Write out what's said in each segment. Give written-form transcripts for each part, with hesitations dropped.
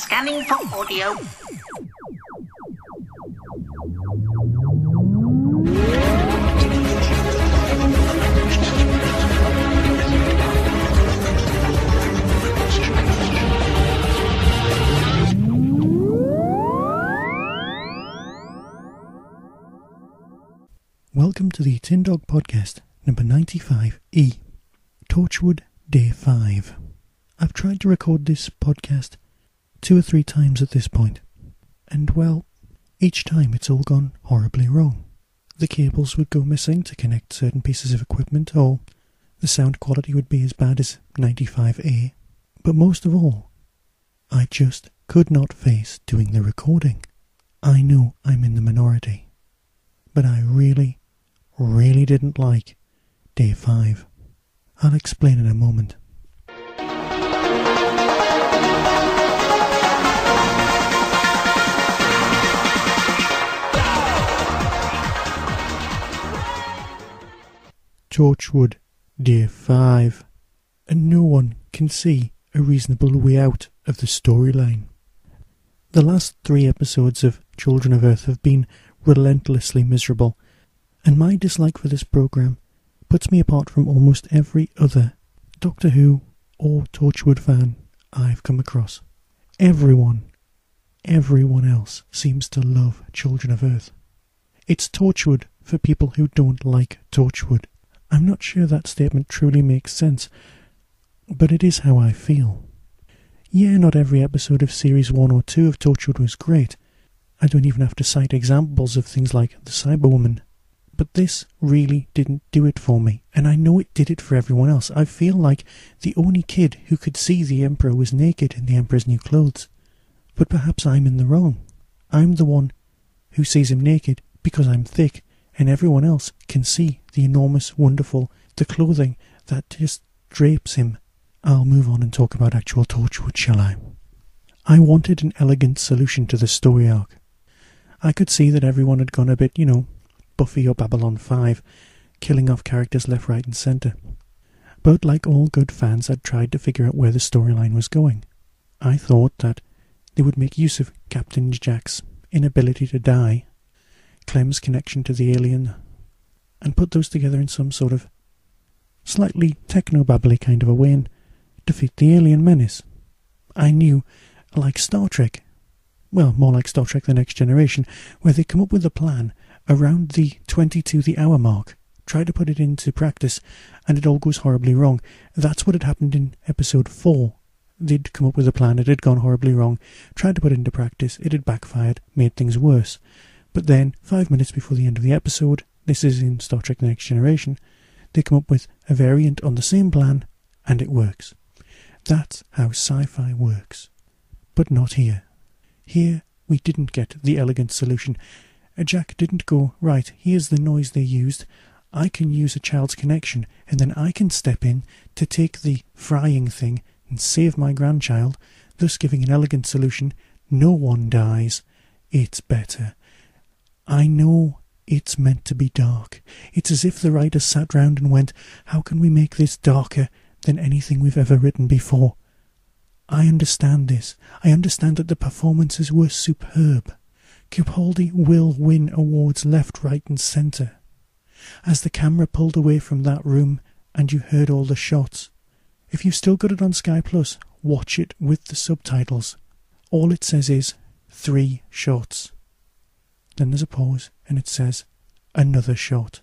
Scanning for audio. Welcome to the Tin Dog Podcast, number 95E, Torchwood, Day 5. I've tried to record this podcast 2 or 3 times at this point, and well, each time it's all gone horribly wrong. The cables would go missing to connect certain pieces of equipment, or the sound quality would be as bad as 95A. But most of all, I just could not face doing the recording. I know I'm in the minority, but I really didn't like Day 5. I'll explain in a moment. Torchwood, Day 5. And no one can see a reasonable way out of the storyline. The last 3 episodes of Children of Earth have been relentlessly miserable, and my dislike for this programme puts me apart from almost every other Doctor Who or Torchwood fan I've come across. Everyone else seems to love Children of Earth. It's Torchwood for people who don't like Torchwood. I'm not sure that statement truly makes sense, but it is how I feel. Yeah, not every episode of Series 1 or 2 of Torchwood was great. I don't even have to cite examples of things like the Cyberwoman. But this really didn't do it for me, and I know it did it for everyone else. I feel like the only kid who could see the Emperor was naked in the Emperor's new clothes. But perhaps I'm in the wrong. I'm the one who sees him naked because I'm thick, and everyone else can see the enormous, wonderful, the clothing that just drapes him. I'll move on and talk about actual Torchwood, shall I? I wanted an elegant solution to the story arc. I could see that everyone had gone a bit, Buffy or Babylon 5, killing off characters left, right and centre. But like all good fans, I'd tried to figure out where the storyline was going. I thought that they would make use of Captain Jack's inability to die, Clem's connection to the alien, and put those together in some sort of slightly techno-babbly kind of a way and defeat the alien menace. I knew, like Star Trek, well, more like Star Trek The Next Generation, where they come up with a plan around the 22 the hour mark, try to put it into practice, and it all goes horribly wrong. That's what had happened in episode 4. They'd come up with a plan, it had gone horribly wrong, tried to put it into practice, it had backfired, made things worse. But then, 5 minutes before the end of the episode, this is in Star Trek The Next Generation, they come up with a variant on the same plan, and it works. That's how sci-fi works. But not here. Here, we didn't get the elegant solution. Jack didn't go, right, here's the noise they used, I can use a child's connection, and then I can step in to take the frying thing and save my grandchild, thus giving an elegant solution. No one dies. It's better. I know it's meant to be dark. It's as if the writers sat round and went, how can we make this darker than anything we've ever written before? I understand this. I understand that the performances were superb. Capaldi will win awards left, right and centre. As the camera pulled away from that room and you heard all the shots, if you've still got it on Sky Plus, watch it with the subtitles. All it says is 3 shots. Then there's a pause and it says another shot.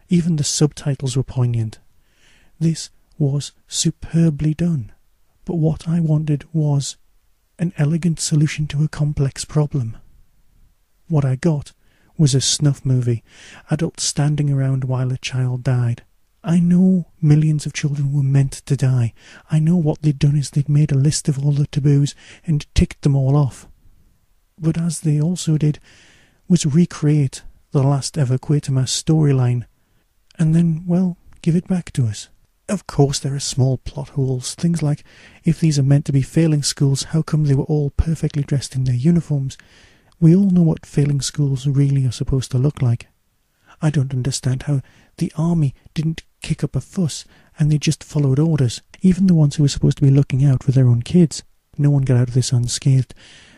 Even the subtitles were poignant. This was superbly done. But what I wanted was an elegant solution to a complex problem. What I got was a snuff movie, adults standing around while a child died. I know millions of children were meant to die. I know what they'd done is they'd made a list of all the taboos and ticked them all off. But as they also did was recreate the last ever Quatermass storyline, and then, well, give it back to us. Of course there are small plot holes, things like, if these are meant to be failing schools, how come they were all perfectly dressed in their uniforms? We all know what failing schools really are supposed to look like. I don't understand how the army didn't kick up a fuss and they just followed orders, even the ones who were supposed to be looking out for their own kids. No one got out of this unscathed,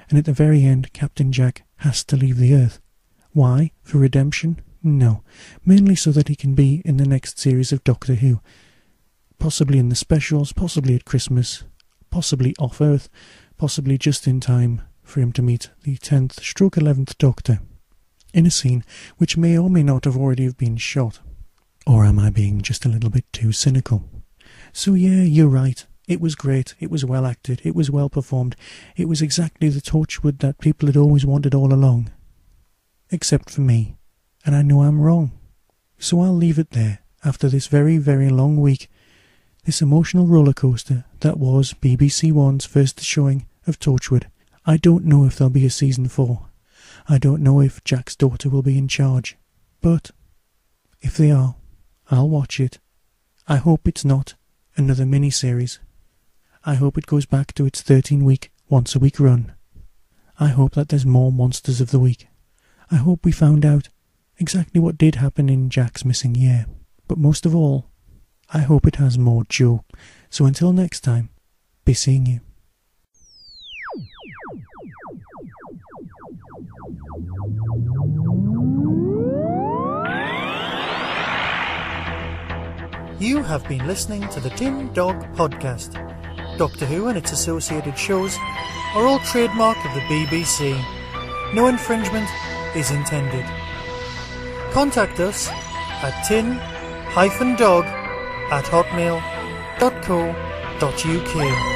and at the very end Captain Jack has to leave the Earth. Why? For redemption? No. Mainly so that he can be in the next series of Doctor Who. Possibly in the specials, possibly at Christmas, possibly off Earth, possibly just in time for him to meet the 10th/11th Doctor, in a scene which may or may not have already have been shot. Or am I being just a little bit too cynical? So yeah, you're right. It was great, it was well acted, it was well performed, it was exactly the Torchwood that people had always wanted all along. Except for me, and I know I'm wrong. So I'll leave it there, after this very, very long week, this emotional rollercoaster that was BBC One's first showing of Torchwood. I don't know if there'll be a season 4. I don't know if Jack's daughter will be in charge. But if they are, I'll watch it. I hope it's not another mini-series. I hope it goes back to its 13-week, once-a-week run. I hope that there's more Monsters of the Week. I hope we found out exactly what did happen in Jack's missing year. But most of all, I hope it has more Joe. So until next time, be seeing you. You have been listening to the Tin Dog Podcast. Doctor Who and its associated shows are all trademark of the BBC. No infringement is intended. Contact us at tin-dog@hotmail.co.uk.